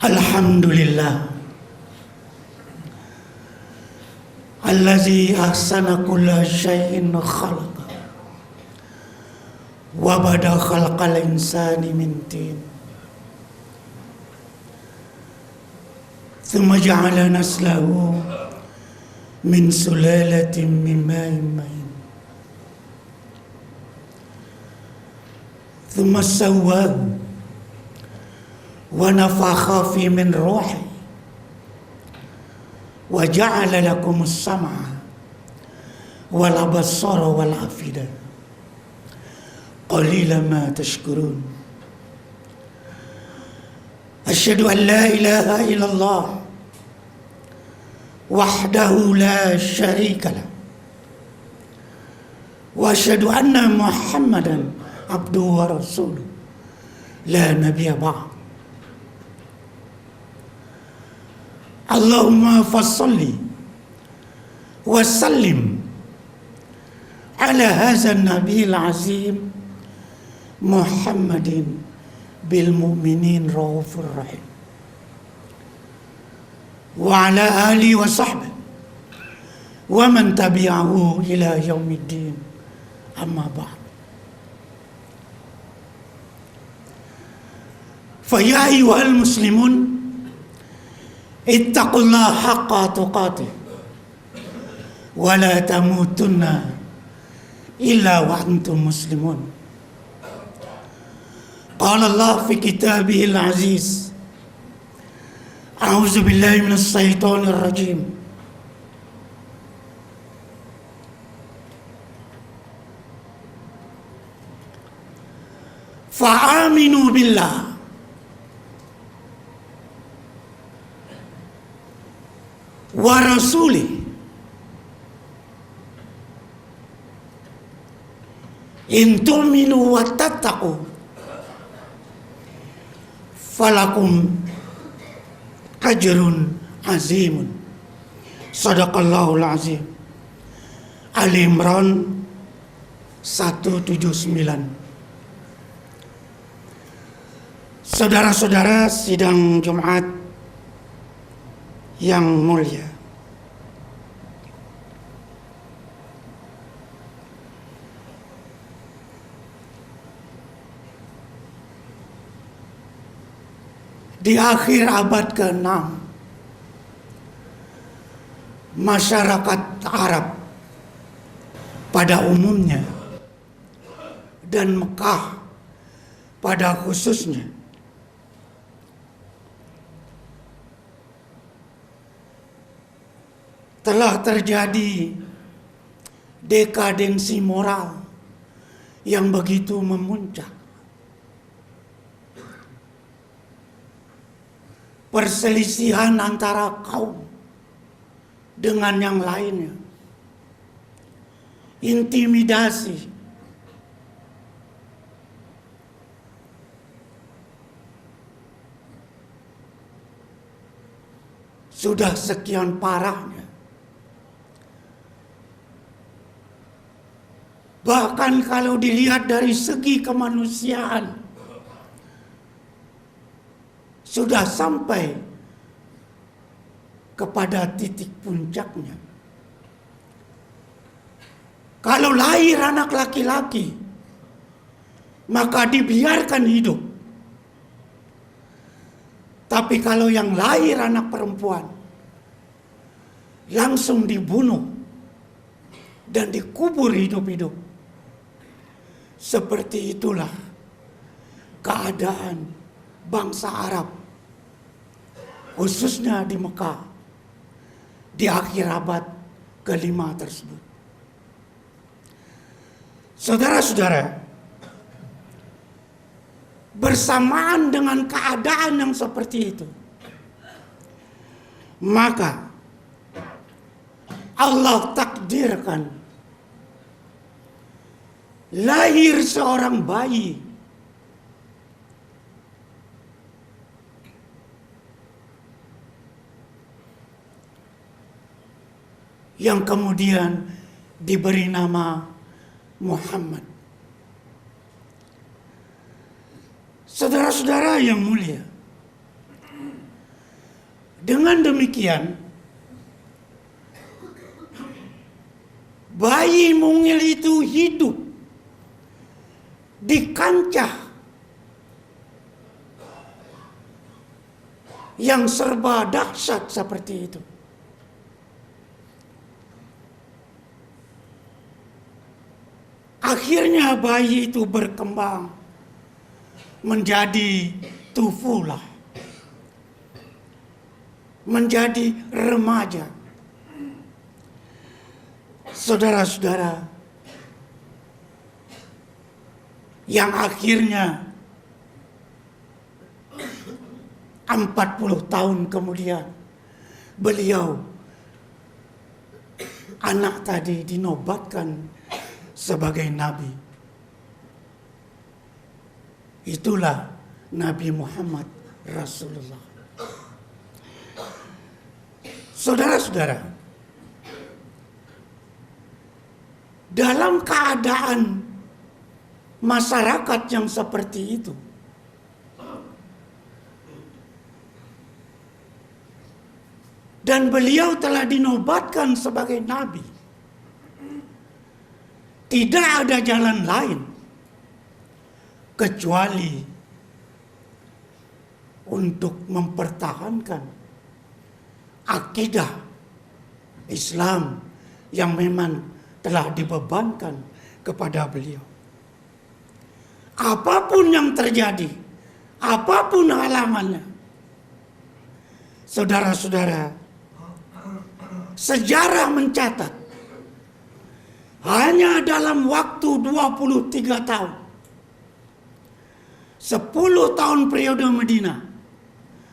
Alhamdulillah allazi ahsana kulla syai'in khalaqa wa bada khalqal insani min tin thumma ja'ala naslahu min sulalatin min ma'in mahin thumma sawwahu wa nafakha fi min ruhi wa ja'ala lakumus sam'a wal absara wal afida qalilan ma tashkurun. Asyhadu an la ilaha illallah wahdahu la syarika lah wa asyhadu anna Muhammadan abduhu wa rasuluh la nabiyya ba'd. Allahumma fassalli wa sallim ala hadha an-nabiyil azim Muhammadin bil mu'minin raufur rahim wa ala alihi wa sahbihi wa man tabi'ahu ila yaumiddin, amma ba'd. Fa ya ayyuhal muslimun ittaqullaha haqqa tuqatih wa la tamutunna illa wa antum muslimun. Qala Allah fi kitabihil aziz, a'udzu billahi minas syaitonir rajim. Fa'aminu billah wa rasulih in tu'minu wa tattaqu falakum ajrun azimun. Sadaqallahul azim. Ali Imran 179. Saudara-saudara sidang Jumat yang mulia, di akhir abad ke-6 masyarakat Arab pada umumnya dan Mekah pada khususnya telah terjadi dekadensi moral yang begitu memuncak. Perselisihan antara kaum dengan yang lainnya, intimidasi, sudah sekian parahnya. Bahkan kalau dilihat dari segi kemanusiaan, sudah sampai kepada titik puncaknya. Kalau lahir anak laki-laki, maka dibiarkan hidup. Tapi kalau yang lahir anak perempuan, langsung dibunuh dan dikubur hidup-hidup. Seperti itulah keadaan bangsa Arab, khususnya di Mekah, di akhir abad ke-5 tersebut. Saudara-saudara, bersamaan dengan keadaan yang seperti itu, maka Allah takdirkan lahir seorang bayi yang kemudian diberi nama Muhammad. Saudara-saudara yang mulia, Dengan demikian, bayi mungil itu hidup di kancah yang serba dahsyat seperti itu. Akhirnya bayi itu berkembang menjadi tufulah, menjadi remaja. Saudara-saudara, yang akhirnya 40 tahun kemudian beliau, anak tadi, dinobatkan sebagai nabi. Itulah Nabi Muhammad Rasulullah. Saudara-saudara, dalam keadaan masyarakat yang seperti itu, dan beliau telah dinobatkan sebagai nabi, tidak ada jalan lain kecuali untuk mempertahankan akidah Islam yang memang telah dibebankan kepada beliau. Apapun yang terjadi, apapun halangannya, saudara-saudara, sejarah mencatat hanya dalam waktu 23 tahun, 10 tahun periode Madinah,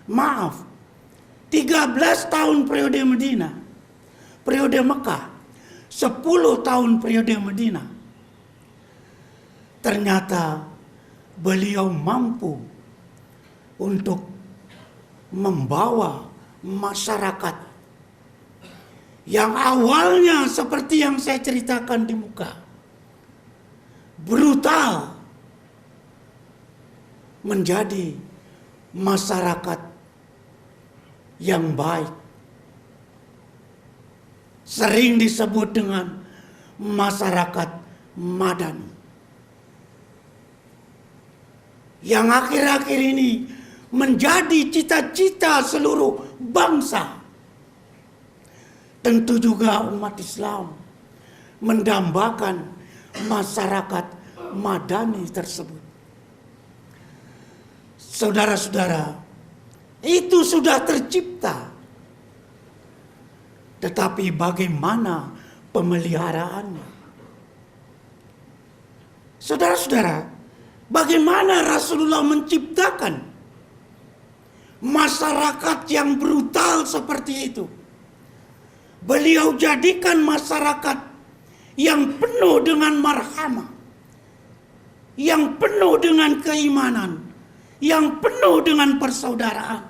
13 tahun periode Madinah, periode Mekah, 10 tahun periode Madinah, ternyata beliau mampu untuk membawa masyarakat yang awalnya seperti yang saya ceritakan di muka, brutal, menjadi masyarakat yang baik. Sering disebut dengan masyarakat madani. Yang akhir-akhir ini menjadi cita-cita seluruh bangsa. Tentu juga umat Islam mendambakan masyarakat madani tersebut. Saudara-saudara, itu sudah tercipta. Tetapi bagaimana pemeliharaannya? Saudara-saudara, bagaimana Rasulullah menciptakan masyarakat yang brutal seperti itu? Beliau jadikan masyarakat yang penuh dengan marhamah, yang penuh dengan keimanan, yang penuh dengan persaudaraan.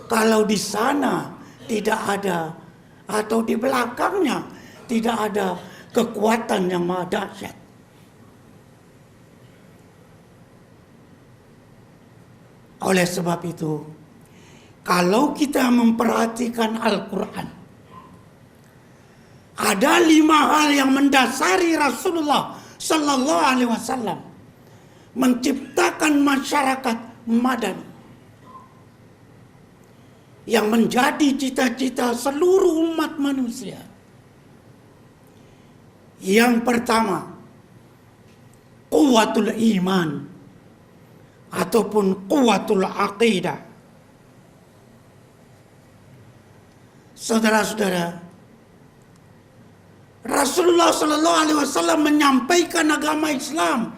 Kalau di sana tidak ada, atau di belakangnya tidak ada kekuatan yang maha dahsyat, oleh sebab itu, kalau kita memperhatikan Al-Quran, ada 5 hal yang mendasari Rasulullah Sallallahu Alaihi Wasallam menciptakan masyarakat madani yang menjadi cita-cita seluruh umat manusia. Yang pertama, quwwatul iman ataupun quwwatul aqidah. Saudara-saudara, Rasulullah Sallallahu Alaihi Wasallam menyampaikan agama Islam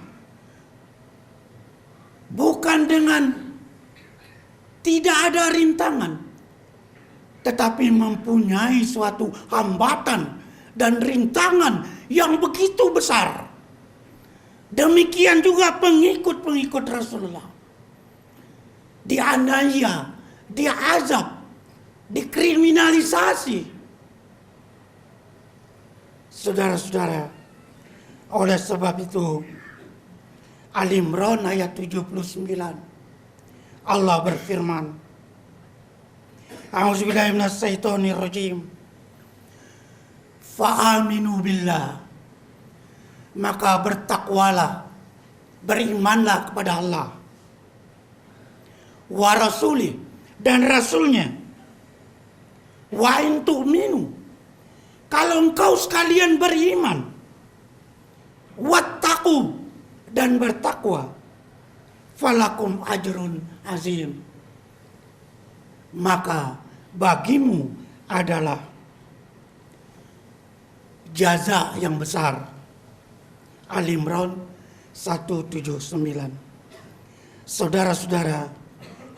bukan dengan tidak ada rintangan, tetapi mempunyai suatu hambatan dan rintangan yang begitu besar. Demikian juga pengikut-pengikut Rasulullah dianiaya, diazab, dikriminalisasi. Saudara-saudara, oleh sebab itu Al-Imran ayat 79 Allah berfirman, A'udzubillahi minasyaitonirrajim. Fa'aminu billah, maka bertakwalah, berimanlah kepada Allah, wa rasuli, dan rasulnya, wa in tu'minu, kalau engkau sekalian beriman, wattaqu, dan bertakwa, falakum ajrun azim, maka bagimu adalah jaza yang besar. Al-Imran 179. Saudara-saudara,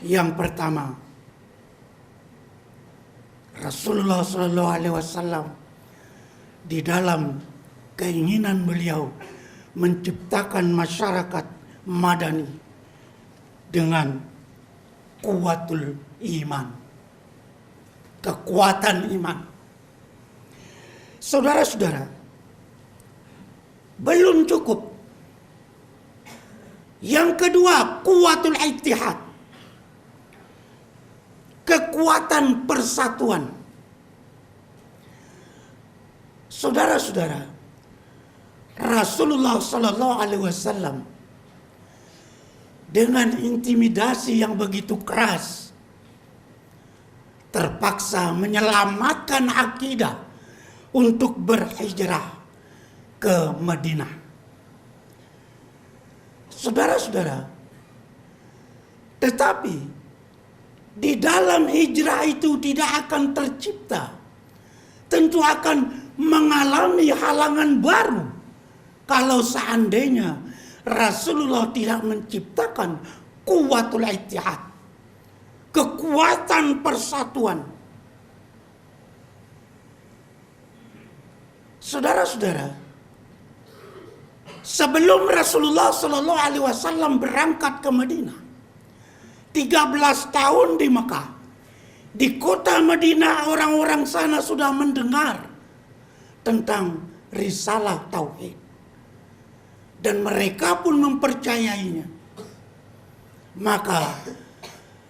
yang pertama, Rasulullah SAW di dalam keinginan beliau menciptakan masyarakat madani dengan kuwatul iman, kekuatan iman. Saudara-saudara, belum cukup. Yang kedua, kuwatul ittihad, kekuatan persatuan. Saudara-saudara, Rasulullah SAW dengan intimidasi yang begitu keras terpaksa menyelamatkan akidah untuk berhijrah ke Madinah. Saudara-saudara, tetapi di dalam hijrah itu tidak akan tercipta, tentu akan mengalami halangan baru kalau seandainya Rasulullah tidak menciptakan kuwatul ittihad, kekuatan persatuan. Saudara-saudara, sebelum Rasulullah SAW berangkat ke Madinah, 13 tahun di Mekah, di kota Madinah orang-orang sana sudah mendengar tentang risalah tauhid, dan mereka pun mempercayainya. Maka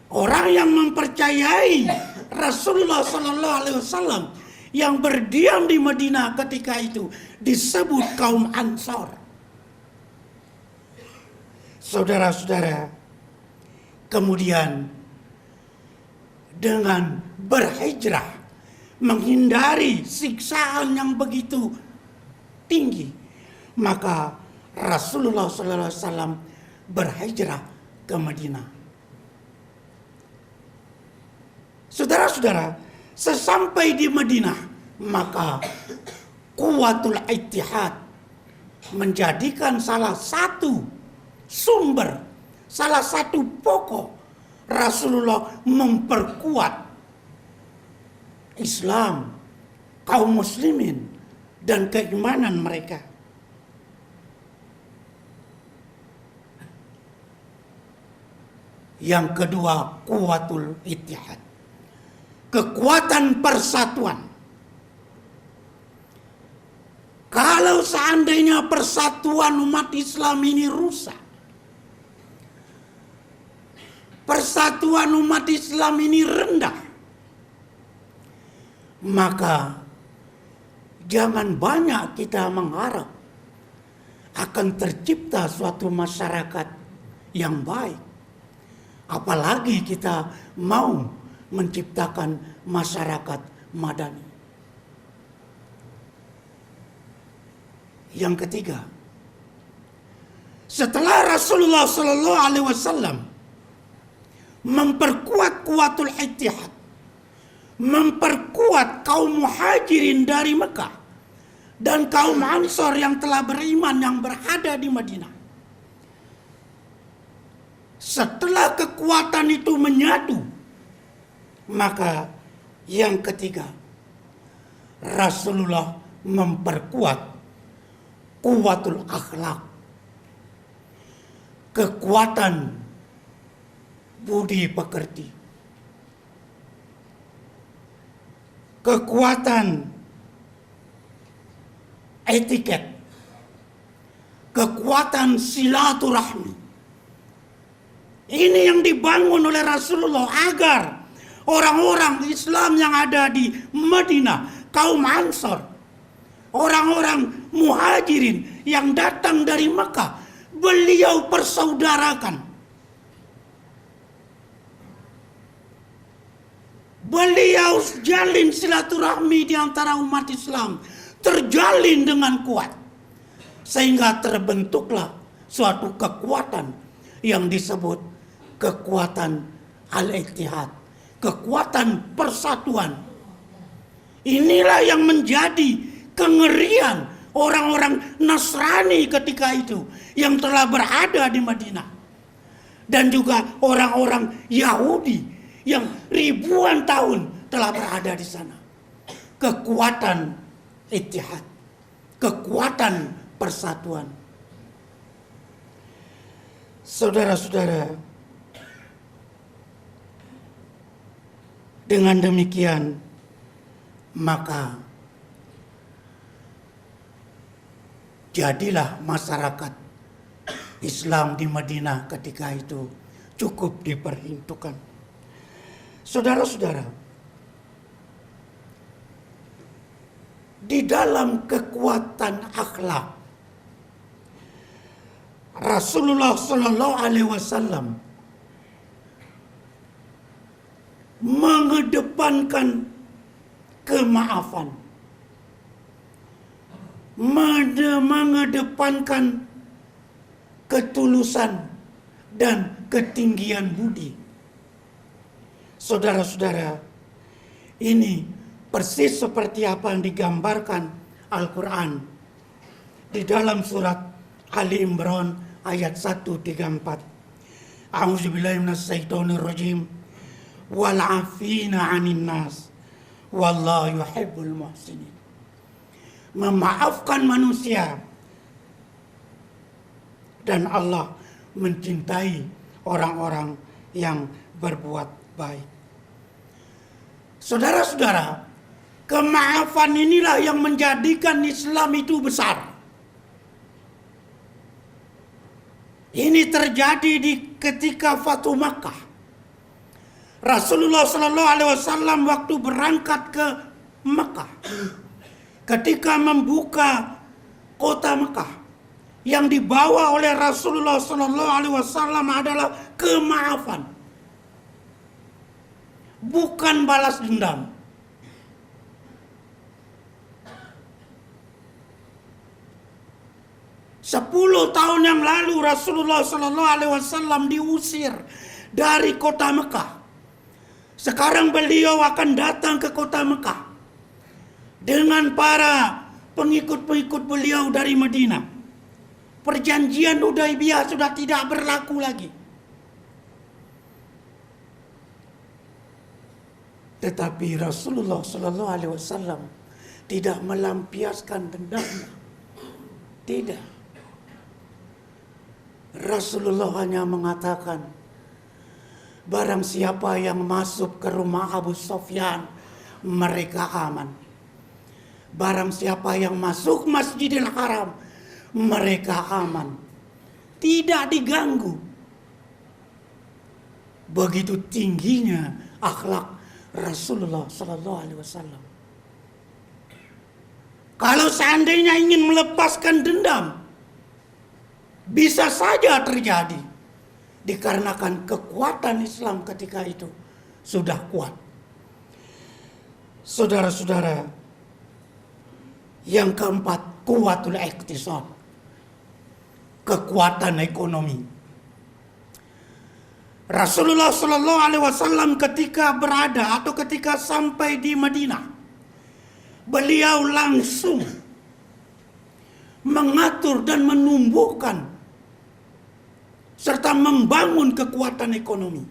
orang yang mempercayai Rasulullah SAW yang berdiam di Madinah ketika itu disebut kaum Ansor. Saudara-saudara, kemudian dengan berhijrah, menghindari siksaan yang begitu tinggi, maka Rasulullah SAW berhijrah ke Madinah. Saudara-saudara, sesampai di Madinah, maka kuwatul ittihad menjadikan salah satu sumber, salah satu pokok Rasulullah memperkuat Islam, kaum muslimin, dan keimanan mereka. Yang kedua, kuwatul ittihad, kekuatan persatuan. Kalau seandainya persatuan umat Islam ini rusak, persatuan umat Islam ini rendah, maka jangan banyak kita mengharap akan tercipta suatu masyarakat yang baik. Apalagi kita mau menciptakan masyarakat madani. Yang ketiga, setelah Rasulullah SAW memperkuat kuwatul ittihad, memperkuat kaum muhajirin dari Mekah dan kaum Ansor yang telah beriman yang berada di Madinah, setelah kekuatan itu menyatu, maka yang ketiga, Rasulullah memperkuat kuwatul akhlak, kekuatan budi pekerti, kekuatan etiket, kekuatan silaturahmi. Ini yang dibangun oleh Rasulullah agar orang-orang Islam yang ada di Madinah, kaum Ansor, orang-orang Muhajirin yang datang dari Mekah, beliau persaudarakan. Beliau jalin silaturahmi di antara umat Islam, terjalin dengan kuat, sehingga terbentuklah suatu kekuatan yang disebut kekuatan al-ittihad, kekuatan persatuan. Inilah yang menjadi kengerian orang-orang Nasrani ketika itu yang telah berada di Madinah, dan juga orang-orang Yahudi yang ribuan tahun telah berada di sana. Kekuatan ittihad, kekuatan persatuan. Saudara-saudara, dengan demikian maka jadilah masyarakat Islam di Madinah ketika itu cukup diperhitungkan. Saudara-saudara, di dalam kekuatan akhlak, Rasulullah Sallallahu Alaihi Wasallam mengedepankan kemaafan, mengedepankan ketulusan dan ketinggian budi. Saudara-saudara, ini persis seperti apa yang digambarkan Al-Quran di dalam surat Ali Imran ayat 134. A'udzubillahi minasyaitonirrajim. Wal 'afina 'anil nas wallahu yuhibbul muhsinin. Memaafkan manusia, dan Allah mencintai orang-orang yang berbuat baik. Saudara-saudara, kemaafan inilah yang menjadikan Islam itu besar. Ini terjadi ketika Fatu Makkah. Rasulullah Sallallahu Alaihi Wasallam waktu berangkat ke Makkah, ketika membuka kota Makkah, yang dibawa oleh Rasulullah Sallallahu Alaihi Wasallam adalah kemaafan, bukan balas dendam. Sepuluh tahun yang lalu Rasulullah Sallallahu Alaihi Wasallam diusir dari kota Mekah. Sekarang beliau akan datang ke kota Mekah dengan para pengikut-pengikut beliau dari Madinah. Perjanjian Hudaibiyah sudah tidak berlaku lagi. Tetapi Rasulullah Sallallahu Alaihi Wasallam tidak melampiaskan dendamnya. Tidak. Rasulullah hanya mengatakan, barang siapa yang masuk ke rumah Abu Sufyan, mereka aman. Barang siapa yang masuk Masjidil Haram, mereka aman. Tidak diganggu. Begitu tingginya akhlak Rasulullah Sallallahu Alaihi Wasallam. Kalau seandainya ingin melepaskan dendam, bisa saja terjadi, dikarenakan kekuatan Islam ketika itu sudah kuat. Saudara-saudara, yang keempat, kuwatul iktisad, kekuatan ekonomi. Rasulullah Sallallahu Alaihi Wasallam ketika berada atau ketika sampai di Madinah, beliau langsung mengatur dan menumbuhkan serta membangun kekuatan ekonomi.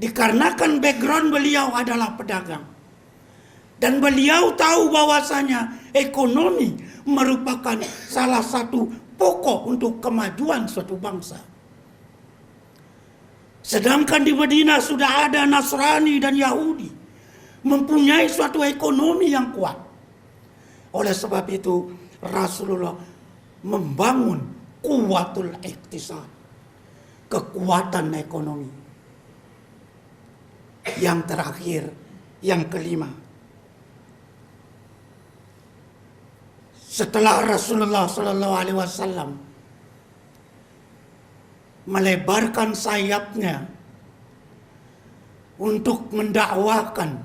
Dikarenakan background beliau adalah pedagang, dan beliau tahu bahwasanya ekonomi merupakan salah satu pokok untuk kemajuan suatu bangsa. Sedangkan di Madinah sudah ada Nasrani dan Yahudi mempunyai suatu ekonomi yang kuat. Oleh sebab itu Rasulullah membangun kuwatul iktisad, kekuatan ekonomi. yang terakhir, yang kelima. Setelah Rasulullah Sallallahu Alaihi Wasallam melebarkan sayapnya untuk mendakwakan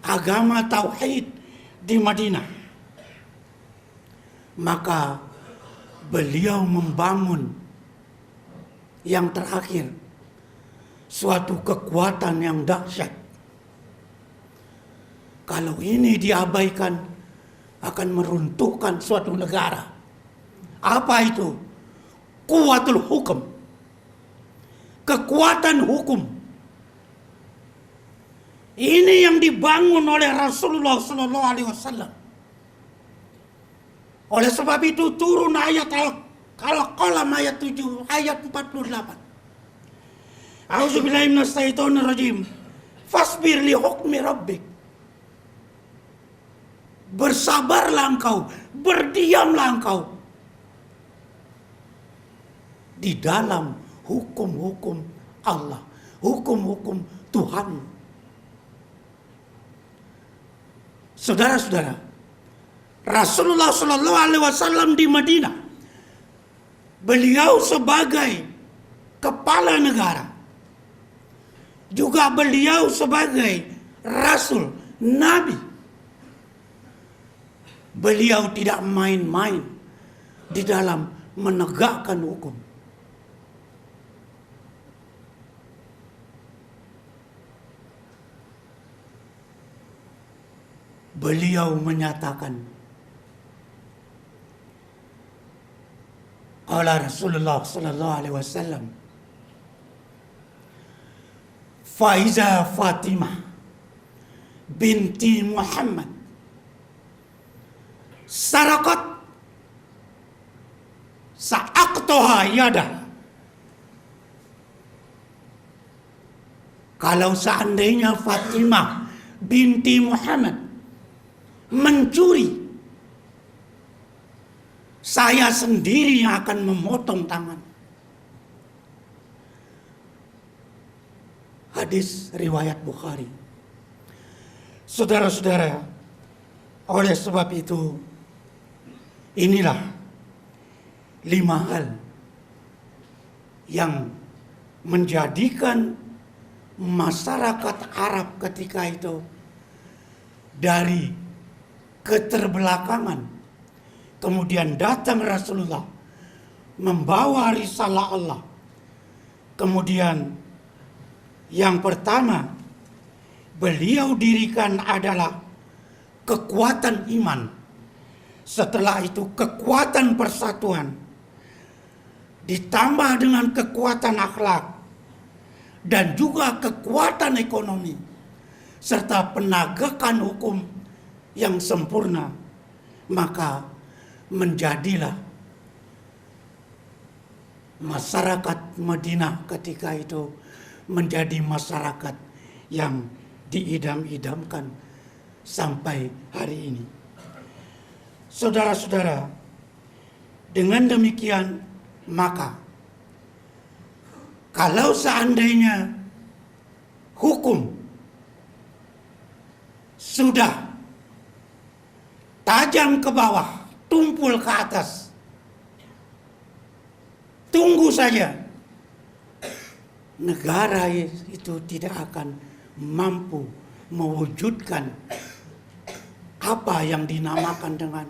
agama tauhid di Madinah, maka beliau membangun yang terakhir suatu kekuatan yang dahsyat. Kalau ini diabaikan akan meruntuhkan suatu negara. Apa itu? Kuwatul hukum. Kekuatan hukum. Ini yang dibangun oleh Rasulullah Sallallahu Alaihi Wasallam. Oleh sebab itu turun ayat Al-Qalam ayat 7, ayat 48. A'udzubillahi minasyaitonirrajim. Fasbir li hukmi rabbik. Bersabarlah engkau, berdiamlah engkau di dalam hukum-hukum Allah, hukum-hukum Tuhan. Saudara-saudara, Rasulullah Sallallahu Alaihi Wasallam di Madinah, beliau sebagai kepala negara, juga beliau sebagai Rasul, Nabi. Beliau tidak main-main di dalam menegakkan hukum. Beliau menyatakan, qala Rasulullah Sallallahu Alaihi Wasallam, Faiza Fatimah binti Muhammad sarakat sa'aqtoha yadah. Kalau seandainya Fatimah binti Muhammad mencuri, saya sendiri yang akan memotong tangan. Hadis riwayat Bukhari. Saudara-saudara, oleh sebab itu, inilah 5 hal yang menjadikan masyarakat Arab ketika itu dari keterbelakangan, kemudian datang Rasulullah membawa risalah Allah. Kemudian yang pertama beliau dirikan adalah kekuatan iman. Setelah itu kekuatan persatuan, ditambah dengan kekuatan akhlak, dan juga kekuatan ekonomi, serta penegakan hukum yang sempurna. Maka menjadilah masyarakat Madinah ketika itu menjadi masyarakat yang diidam-idamkan sampai hari ini. Saudara-saudara, dengan demikian maka kalau seandainya hukum sudah tajam ke bawah, tumpul ke atas, tunggu saja, negara itu tidak akan mampu mewujudkan apa yang dinamakan dengan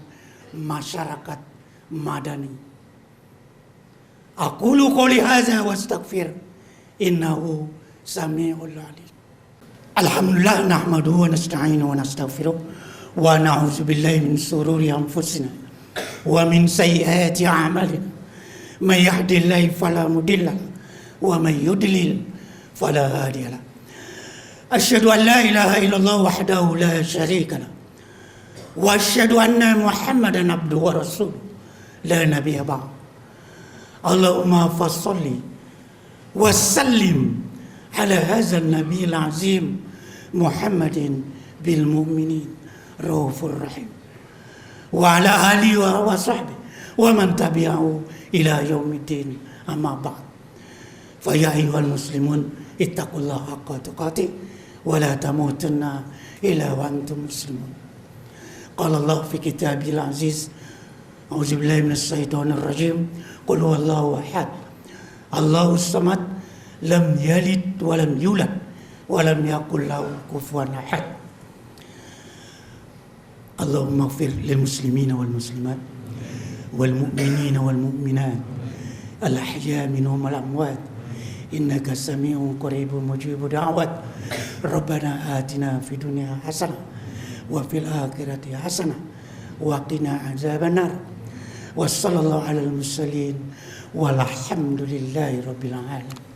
masyarakat madani. Aqulu qouli hadza wa astaghfir innahu samiul alim. Alhamdulillah nahmaduhu wa nasta'inuhu wa nastaghfiruh wa na'udzu billahi min shururi anfusina wa min sayyiati a'malina. May yahdihillahu fala mudilla wa may yudlil fala hadiya lahu. Asyhadu an la ilaha illallah wahdahu la syarika lahu wa asyhadu anna Muhammadan abduhu wa rasuluh la nabiyya ba'd. Allahumma fassalli wa sallim ala hadzal nabiyil azim Muhammadin bil mu'minin raufur rahim wa ala alihi wa sahbihi wa man tabi'ahu ila yaumiddin. Amma ba'd. Fa ya ayyuhal muslimun ittaqullaha haqqa tuqatih ولا تموتن إلا وأنتم مسلمون. قال الله في كتابه العزيز: أعوذ بالله من الشيطان الرجيم قل هو الله أحد الله الصمد لم يلد ولم يولد ولم يكن له كفوا أحد. اللهم اغفر للمسلمين والمسلمات والمؤمنين والمؤمنات الأحياء منهم والأموات إنك سميع قريب مجيب دعوات. ربنا آتنا في الدنيا حسنة وفي الآخرة حسنة وقنا عذاب النار. وصلى الله على المرسلين والحمد لله رب العالمين.